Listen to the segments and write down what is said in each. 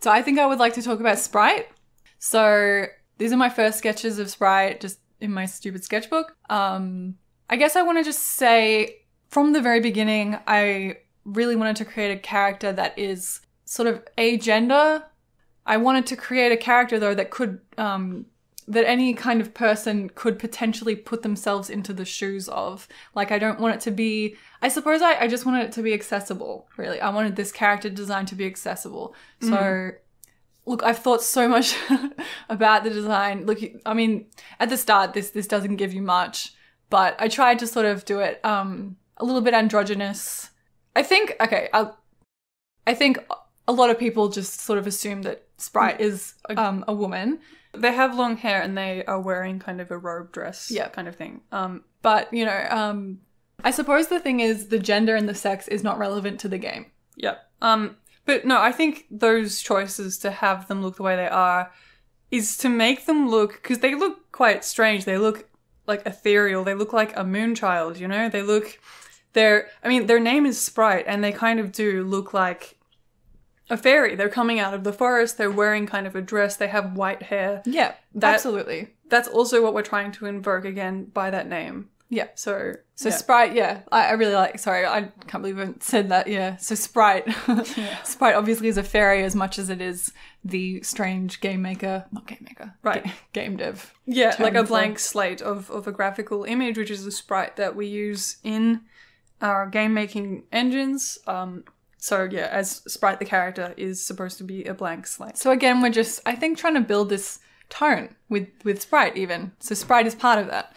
So I think I would like to talk about Sprite. So these are my first sketches of Sprite, just in my stupid sketchbook. I guess I want to just say from the very beginning, I really wanted to create a character that is sort of agender. I wanted to create a character though that could, that any kind of person could potentially put themselves into the shoes of. Like, I don't want it to be, I suppose I just wanted it to be accessible, really. I wanted this character design to be accessible. So, look, I've thought so much about the design. Look, I mean, at the start, this doesn't give you much, but I tried to sort of do it a little bit androgynous. I think, okay, I think a lot of people just sort of assume that Sprite is a woman. They have long hair and they are wearing kind of a robe dress kind of thing. But, you know, I suppose the thing is the gender and the sex is not relevant to the game. Yep. But no, I think those choices to have them look the way they are is to make them look, because they look quite strange. They look like ethereal. They look like a Moonchild, you know? They look, I mean, their name is Sprite and they kind of do look like a fairy. They're coming out of the forest. They're wearing kind of a dress. They have white hair. Yeah, absolutely. That's also what we're trying to invoke again by that name. Yeah. So yeah. Sprite, yeah. I really like, sorry, I can't believe I said that, yeah. So Sprite. Sprite obviously is a fairy as much as it is the strange game maker, not game maker, right. Game dev. Yeah, like a blank slate of a graphical image, which is a sprite that we use in our game making engines. So yeah, as Sprite the character is supposed to be a blank slate. So again, we're just, I think, trying to build this tone with Sprite even. So Sprite is part of that.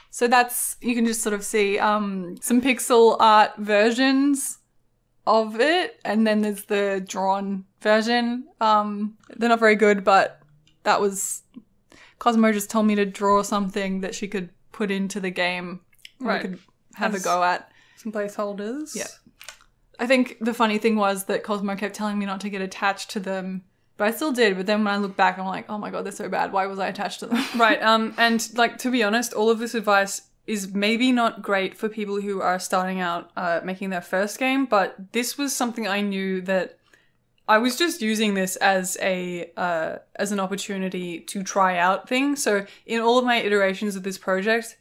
So that's, you can just sort of see some pixel art versions of it. And then there's the drawn version. They're not very good, but that was, Cosmo just told me to draw something that she could put into the game. Right. We could have a go at. Some placeholders. Yeah. I think the funny thing was that Cosmo kept telling me not to get attached to them, but I still did. But then when I look back, I'm like, oh my God, they're so bad. Why was I attached to them? Right. And like, to be honest, all of this advice is maybe not great for people who are starting out making their first game, but this was something I knew that I was just using this as an opportunity to try out things. So in all of my iterations of this project,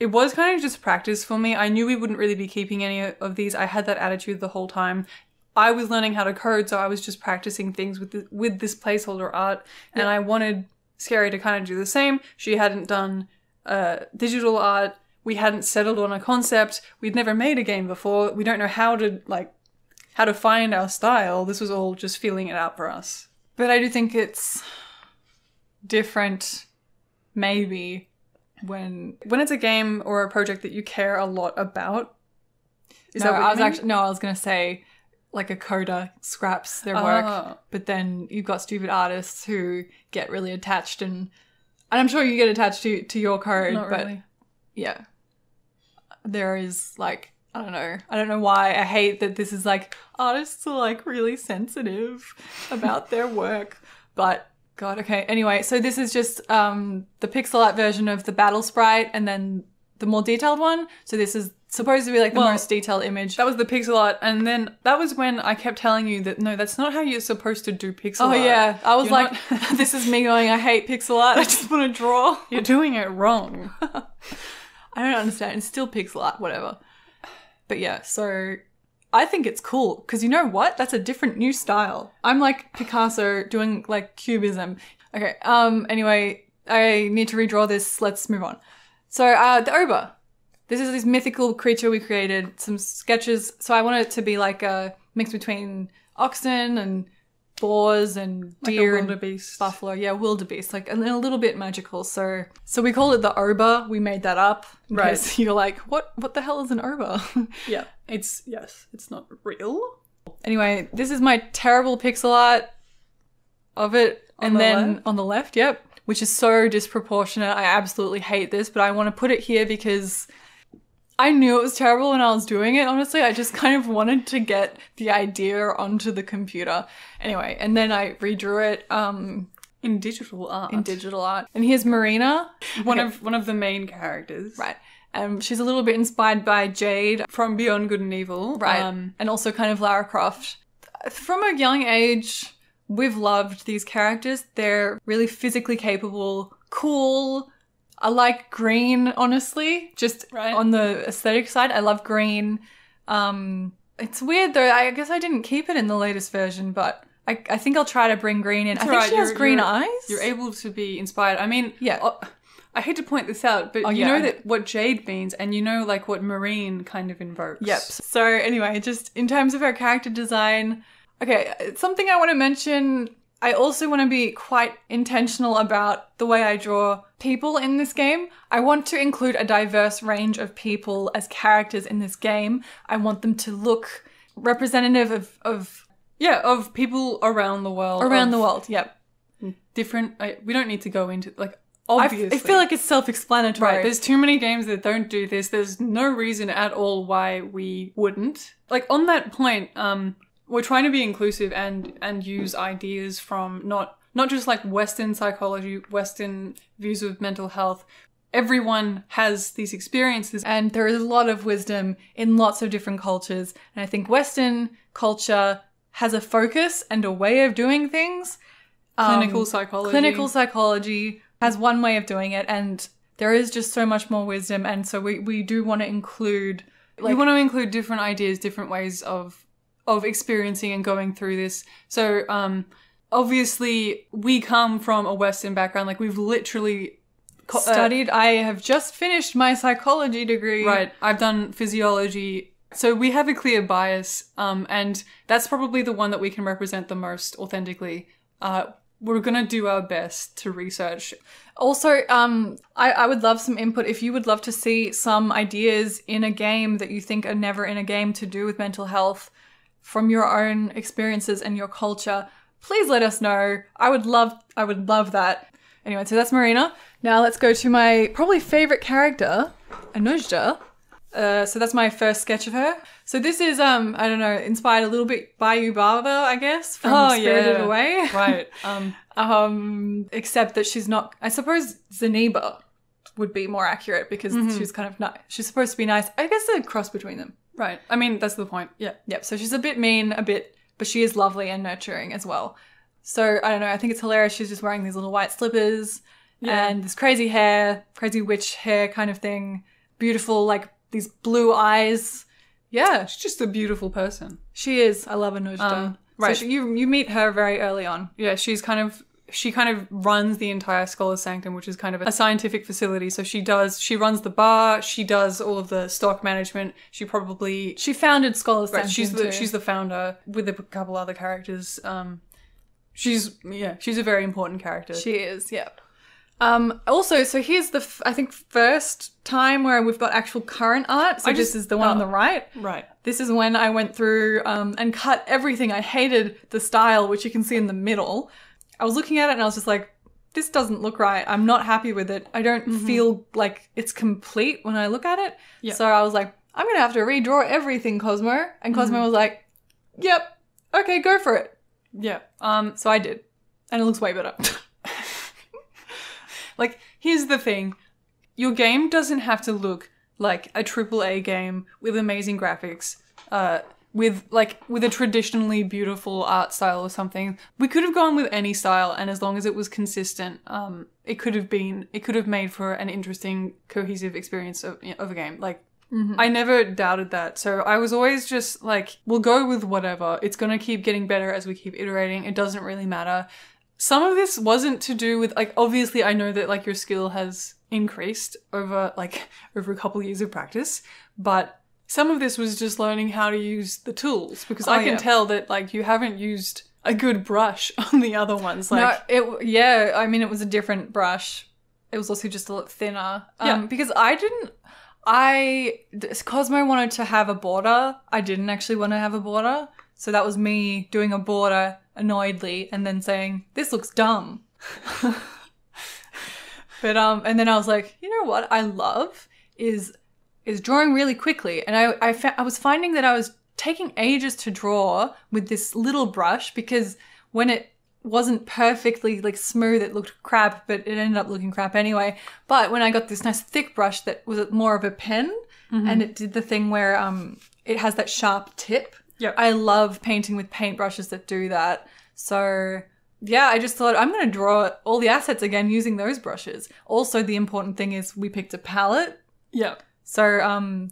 it was kind of just practice for me. I knew we wouldn't really be keeping any of these. I had that attitude the whole time. I was learning how to code, so I was just practicing things with this placeholder art, and I wanted Scary to kind of do the same. She hadn't done digital art. We hadn't settled on a concept. We'd never made a game before. We don't know how to find our style. This was all just feeling it out for us. But I do think it's different, maybe, when it's a game or a project that you care a lot about. I was going to say like a coder scraps their work, but then you've got stupid artists who get really attached and I'm sure you get attached to your code. Not really. Yeah. There is like, I don't know why I hate that this is like artists are like really sensitive about their work, but God, okay. Anyway, so this is just the pixel art version of the battle sprite and then the more detailed one. So this is supposed to be like the most detailed image. That was the pixel art. And then that was when I kept telling you that, no, that's not how you're supposed to do pixel art. Oh yeah. I was this is me going, I hate pixel art. I just want to draw. You're doing it wrong. I don't understand. It's still pixel art, whatever. But yeah, so I think it's cool because you know what? That's a different new style. I'm like Picasso doing like cubism. Okay. Anyway, I need to redraw this. Let's move on. So the Oba. This is this mythical creature we created. Some sketches. So I want it to be like a mix between oxen and boars and deer and buffalo. Yeah, wildebeest. Like and a little bit magical. So we call it the Oba. We made that up. Right. You're like, what the hell is an Oba? Yeah. It's not real. Anyway, this is my terrible pixel art of it. On the left, yep. Which is so disproportionate. I absolutely hate this, but I want to put it here because I knew it was terrible when I was doing it, honestly. I just kind of wanted to get the idea onto the computer. Anyway, and then I redrew it in digital art. And here's Marina. One of the main characters. Right. She's a little bit inspired by Jade from Beyond Good and Evil. Right. And also kind of Lara Croft. from a young age, we've loved these characters. They're really physically capable, cool. I like green, honestly, just on the aesthetic side. I love green. It's weird though. I guess I didn't keep it in the latest version, but I think I'll try to bring green in. I think she has green eyes. You're able to be inspired. I mean, yeah. I hate to point this out, but you know that what jade means, and you know like what marine kind of invokes. Yep. So anyway, just in terms of her character design, okay, it's something I want to mention. I also want to be quite intentional about the way I draw people in this game. I want to include a diverse range of people as characters in this game. I want them to look representative of people around the world. Around the world, yep. Different, we don't need to go into, like, obviously. I feel like it's self-explanatory. Right, there's too many games that don't do this. There's no reason at all why we wouldn't. Like, on that point, we're trying to be inclusive and use ideas from not just like Western psychology, Western views of mental health. Everyone has these experiences. And there is a lot of wisdom in lots of different cultures. And I think Western culture has a focus and a way of doing things. Clinical psychology has one way of doing it, and there is just so much more wisdom. And so we do want to include... we want to include different ideas, different ways of experiencing and going through this. So obviously we come from a Western background. Like we've literally... studied. I have just finished my psychology degree. Right. I've done physiology. So we have a clear bias, and that's probably the one that we can represent the most authentically. We're going to do our best to research. Also, I would love some input. If you would love to see some ideas in a game that you think are never in a game to do with mental health from your own experiences and your culture, please let us know. I would love that. Anyway, so that's Marina. Now let's go to my probably favorite character, Anujja. So that's my first sketch of her. So this is, I don't know, inspired a little bit by Yubaba, I guess, from Spirited Away. Right. Except that she's not, I suppose Zeniba would be more accurate because she's kind of not, she's supposed to be nice. I guess a cross between them. Right. I mean, that's the point. Yeah. Yep. So she's a bit mean, but she is lovely and nurturing as well. So I don't know, I think it's hilarious. She's just wearing these little white slippers and this crazy hair, crazy witch hair kind of thing. Beautiful, like, these blue eyes. Yeah. She's just a beautiful person. She is. I love Anujja. Right. So you meet her very early on. Yeah, she kind of runs the entire Scholar's Sanctum, which is kind of a scientific facility. So she runs the bar, she does all of the stock management. She founded Scholar's Sanctum. She's the founder with a couple other characters. She's a very important character. She is, yeah. Also, so here's the, I think, first time where we've got actual current art. So this is the one on the right. Right. This is when I went through and cut everything. I hated the style, which you can see in the middle. I was looking at it and I was just like, this doesn't look right. I'm not happy with it. I don't feel like it's complete when I look at it. Yep. So I was like, I'm going to have to redraw everything, Cosmo. And Cosmo was like, yep, okay, go for it. Yeah. So I did. And it looks way better. Like, here's the thing. Your game doesn't have to look like a AAA game with amazing graphics, with a traditionally beautiful art style or something. We could have gone with any style, and as long as it was consistent, it could have made for an interesting, cohesive experience of a game. Like, I never doubted that. So I was always just like, we'll go with whatever. It's going to keep getting better as we keep iterating. It doesn't really matter. Some of this wasn't to do with, like, obviously I know that, like, your skill has increased over a couple of years of practice, but some of this was just learning how to use the tools, because I can tell that, like, you haven't used a good brush on the other ones. Like, I mean, it was a different brush. It was also just a lot thinner. Because Cosmo wanted to have a border. I didn't actually want to have a border. So that was me doing a border annoyedly and then saying, this looks dumb. But and then I was like, you know what I love is drawing really quickly. And I was finding that I was taking ages to draw with this little brush, because when it wasn't perfectly like smooth, it looked crap, but it ended up looking crap anyway. But when I got this nice thick brush that was more of a pen, and it did the thing where it has that sharp tip. Yep. I love painting with paintbrushes that do that. So yeah, I just thought I'm going to draw all the assets again using those brushes. Also, the important thing is we picked a palette. Yeah. So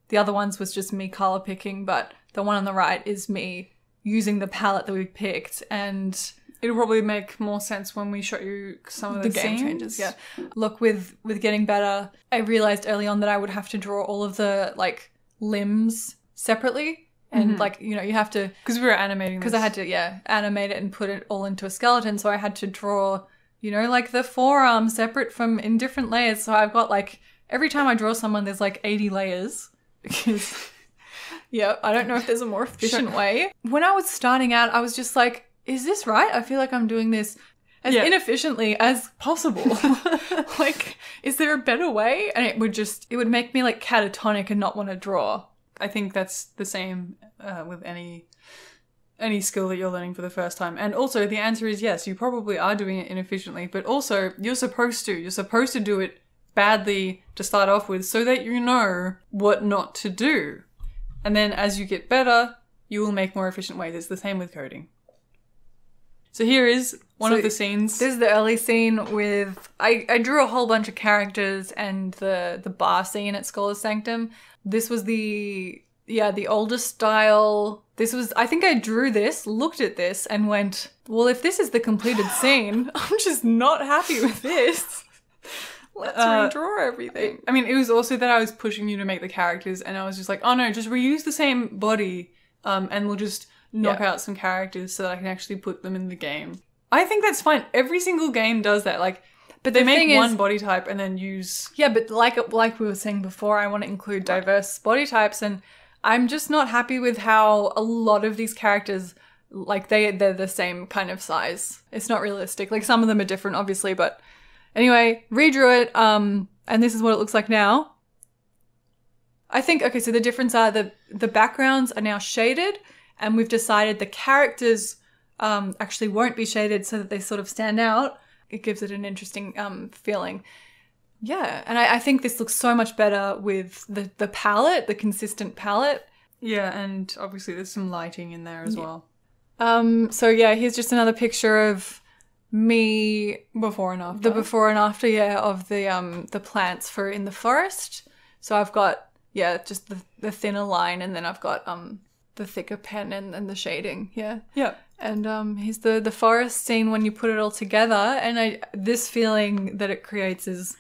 the other ones was just me color picking, but the one on the right is me using the palette that we picked, and it'll probably make more sense when we show you some of the game scenes. changes. Yeah. Look, with getting better, I realized early on that I would have to draw all of the like limbs separately. And like, you know, you have to... Because we were animating this. Because I had to, animate it and put it all into a skeleton. So I had to draw, you know, like the forearm separate from in different layers. So I've got like, every time I draw someone, there's like 80 layers. Because, yeah, I don't know if there's a more efficient way. When I was starting out, I was just like, is this right? I feel like I'm doing this as inefficiently as possible. Like, is there a better way? And it would make me like catatonic and not want to draw. I think that's the same with any skill that you're learning for the first time. And also the answer is yes, you probably are doing it inefficiently, but also you're supposed to do it badly to start off with so that you know what not to do. And then as you get better, you will make more efficient ways. It's the same with coding. So here is one of the scenes. This is the early scene with... I drew a whole bunch of characters and the bar scene at Scholar's Sanctum. This was the older style. This was... I think I drew this, looked at this, and went, well, if this is the completed scene, I'm just not happy with this. Let's redraw everything. I mean, it was also that I was pushing you to make the characters, and I was just like, oh no, just reuse the same body, and we'll just knock out some characters so that I can actually put them in the game. I think that's fine. Every single game does that. Like, but they make one body type and then use... Yeah, but like we were saying before, I want to include diverse body types, and I'm just not happy with how a lot of these characters, like, they're the same kind of size. It's not realistic. Like, some of them are different, obviously, but anyway, redrew it, and this is what it looks like now. I think, okay, so the difference are the backgrounds are now shaded, and we've decided the characters actually won't be shaded so that they sort of stand out. It gives it an interesting feeling. Yeah, and I think this looks so much better with the palette, the consistent palette. Yeah, and obviously there's some lighting in there as well. So yeah, here's just another picture of me before and after. The before and after, of the plants for in the forest. So I've got just the thinner line, and then I've got the thicker pen and the shading. Yeah. And here's the forest scene when you put it all together, and this feeling that it creates is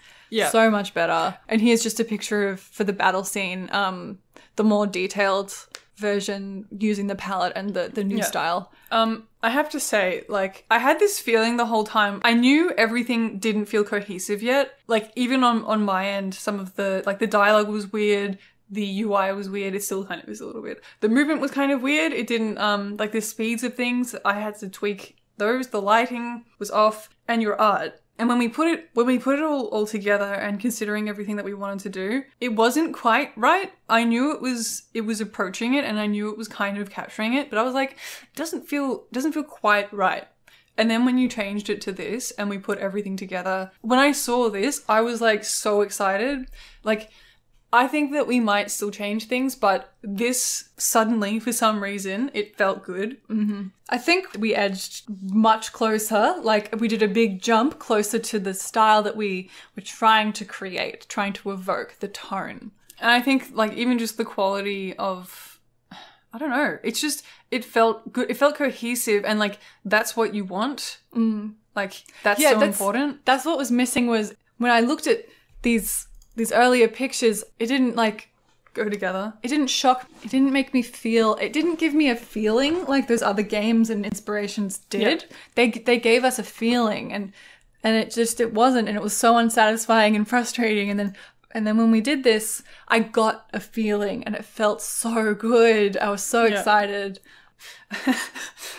so much better. And here's just a picture of, for the battle scene, the more detailed version using the palette and the new style. I have to say, like, I had this feeling the whole time. I knew everything didn't feel cohesive yet. Like, even on my end, some of the dialogue was weird. The UI was weird. It still kind of is a little weird. The movement was kind of weird. It didn't, like the speeds of things, I had to tweak those. The lighting was off, and your art. And when we put it all together and considering everything that we wanted to do, it wasn't quite right. I knew it was approaching it, and I knew it was kind of capturing it, but I was like, it doesn't feel quite right. And then when you changed it to this and we put everything together, when I saw this, I was like so excited. Like, I think that we might still change things, but this suddenly, for some reason, it felt good. Mm-hmm. I think we edged much closer. Like, we did a big jump closer to the style that we were trying to create, trying to evoke, the tone. And I think, like, even just the quality of, I don't know, it felt good. It felt cohesive, and, like, that's what you want. Like, that's so important. That's what was missing, was when I looked at these earlier pictures, it didn't like go together. It didn't shock. It didn't make me feel. It didn't give me a feeling like those other games and inspirations did. They gave us a feeling, and it wasn't, and it was so unsatisfying and frustrating. And then when we did this, I got a feeling, and it felt so good. I was so excited.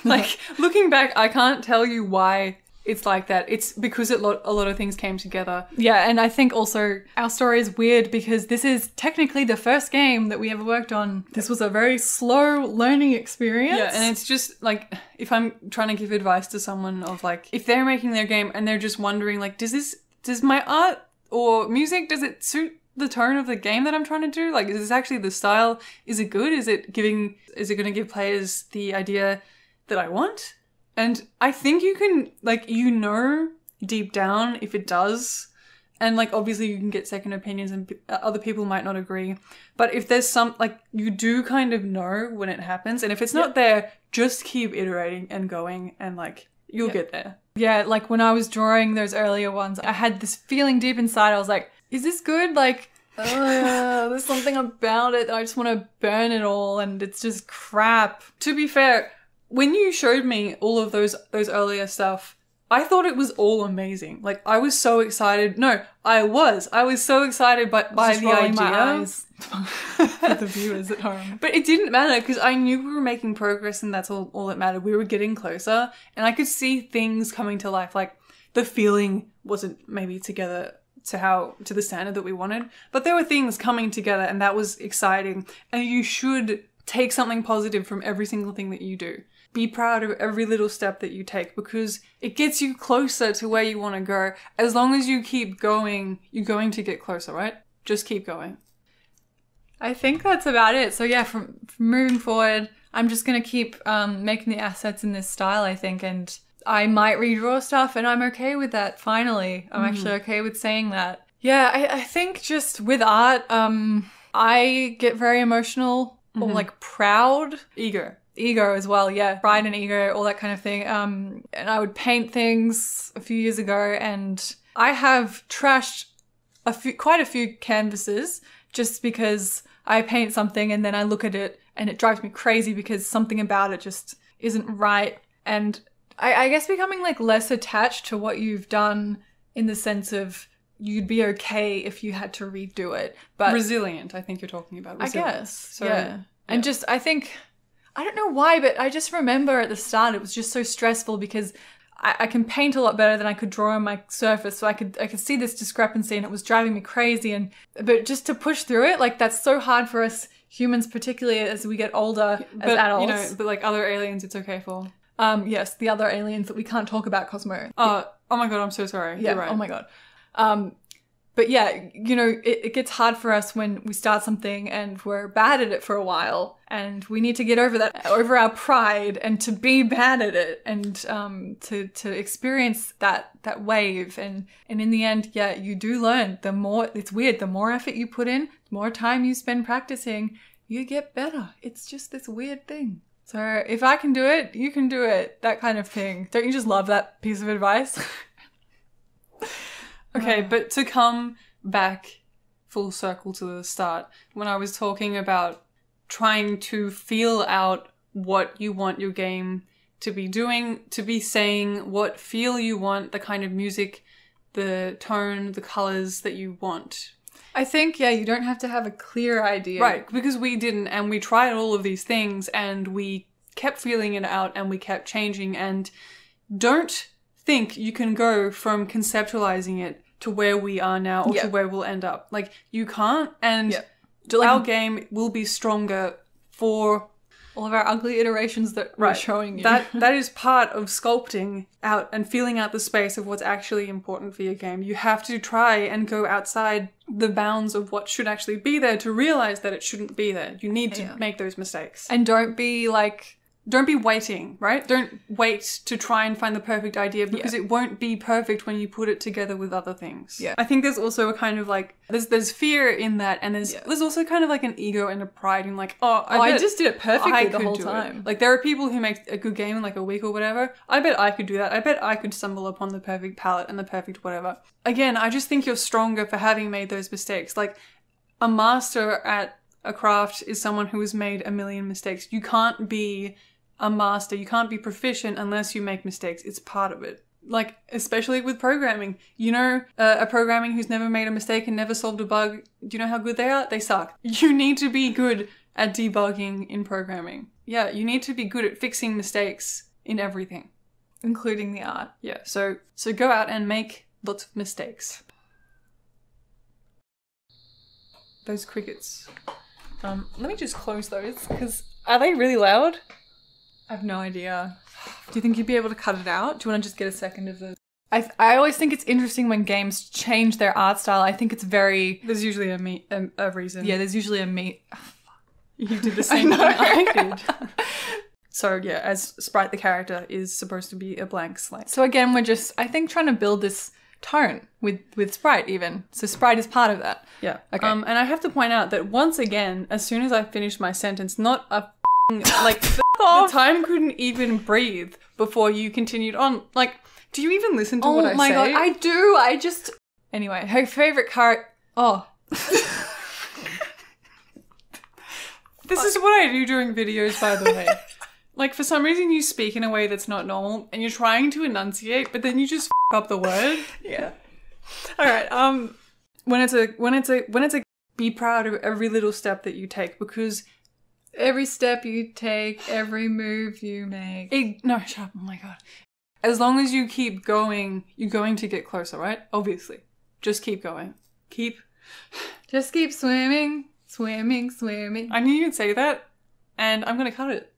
Like, looking back, I can't tell you why it's like that. It's because a lot of things came together. Yeah, and I think also our story is weird because this is technically the first game that we ever worked on. This was a very slow learning experience. Yeah, and it's just like, if I'm trying to give advice to someone of like, if they're making their game and they're just wondering like, does my art or music, does it suit the tone of the game that I'm trying to do? Like, is this actually the style? Is it good? Is it going to give players the idea that I want? And I think you can, like, deep down if it does. And, like, obviously you can get second opinions and other people might not agree. But if there's you do kind of know when it happens. And if it's not there, just keep iterating and going and, like, you'll get there. Yeah, like, when I was drawing those earlier ones, I had this feeling deep inside. I was like, is this good? Like, there's something about it that I just want to burn it all and it's just crap. To be fair, when you showed me all of those earlier stuff, I thought it was all amazing. Like, I was so excited. No, I was so excited by the idea. My eyes for the viewers at home. But it didn't matter because I knew we were making progress and that's all that mattered. We were getting closer and I could see things coming to life. Like, the feeling wasn't maybe together to the standard that we wanted, but there were things coming together and that was exciting. And you should take something positive from every single thing that you do. Be proud of every little step that you take because it gets you closer to where you want to go. As long as you keep going, you're going to get closer, right? Just keep going. I think that's about it. So yeah, from moving forward, I'm just going to keep making the assets in this style, I think, and I might redraw stuff and I'm okay with that, finally. I'm actually okay with saying that. Yeah, I think just with art, I get very emotional or, like, proud. Ego as well, yeah. Pride and ego, all that kind of thing. And I would paint things a few years ago and I have trashed quite a few canvases just because I paint something and then I look at it and it drives me crazy because something about it just isn't right. And I guess becoming, like, less attached to what you've done in the sense of you'd be okay if you had to redo it. But resilient, I think you're talking about. Resilience. I guess, so, yeah. And just, I think... I don't know why, but I just remember at the start it was just so stressful because I can paint a lot better than I could draw on my surface. So I could see this discrepancy and it was driving me crazy. But just to push through it, like, that's so hard for us humans, particularly as we get older, as adults. You know, but, like, other aliens it's okay for. Yes, the other aliens that we can't talk about, Cosmo. Oh my god, I'm so sorry. Yeah, you're right. Oh my god. But yeah, you know, it gets hard for us when we start something and we're bad at it for a while and we need to get over that, over our pride and to be bad at it and to experience that wave. And in the end, yeah, you do learn. The more, it's weird, the more effort you put in, the more time you spend practicing, you get better. It's just this weird thing. So if I can do it, you can do it. That kind of thing. Don't you just love that piece of advice? Okay, but to come back full circle to the start, when I was talking about trying to feel out what you want your game to be doing, to be saying what feel you want, the kind of music, the tone, the colors that you want. I think, yeah, you don't have to have a clear idea. Right, because we didn't, and we tried all of these things, and we kept feeling it out, and we kept changing, and don't think you can go from conceptualizing it to where we are now or to where we'll end up. Like, you can't, and our game will be stronger for all of our ugly iterations that we're showing you. That is part of sculpting out and feeling out the space of what's actually important for your game. You have to try and go outside the bounds of what should actually be there to realize that it shouldn't be there. You need to make those mistakes. And don't be waiting, right? Don't wait to try and find the perfect idea because it won't be perfect when you put it together with other things. Yeah. I think there's also a kind of like, there's fear in that, and there's also kind of like an ego and a pride in like, I just did it perfectly the whole time. Like, there are people who make a good game in like a week or whatever. I bet I could do that. I bet I could stumble upon the perfect palette and the perfect whatever. Again, I just think you're stronger for having made those mistakes. Like, a master at a craft is someone who has made a million mistakes. You can't be a master, you can't be proficient unless you make mistakes. It's part of it. Like, especially with programming. You know, a programming who's never made a mistake and never solved a bug, do you know how good they are? They suck. You need to be good at debugging in programming. Yeah, you need to be good at fixing mistakes in everything. Including the art. Yeah, so go out and make lots of mistakes. Those crickets. Let me just close those, because are they really loud? I have no idea. Do you think you'd be able to cut it out? Do you want to just get a second of the... I always think it's interesting when games change their art style. I think it's very... There's usually a reason. Yeah, there's usually You did the same thing I did. So yeah, as Sprite the character is supposed to be a blank slate. So again, we're just, I think, trying to build this tone with Sprite even. So Sprite is part of that. Yeah. Okay. And I have to point out that once again, as soon as I finished my sentence, not a like the time couldn't even breathe before you continued on. Like, do you even listen to what I say? Oh my god, I do. I just... Anyway, her favorite card... Oh. This is what I do during videos, by the way. Like, for some reason you speak in a way that's not normal and you're trying to enunciate, but then you just up the word. Yeah. All right. When it's a be proud of every little step that you take, because Every step you take, every move you make. no, shut up. Oh my god. As long as you keep going, you're going to get closer, right? Obviously. Just keep going. Just keep swimming, swimming, swimming. I knew you'd say that, and I'm going to cut it.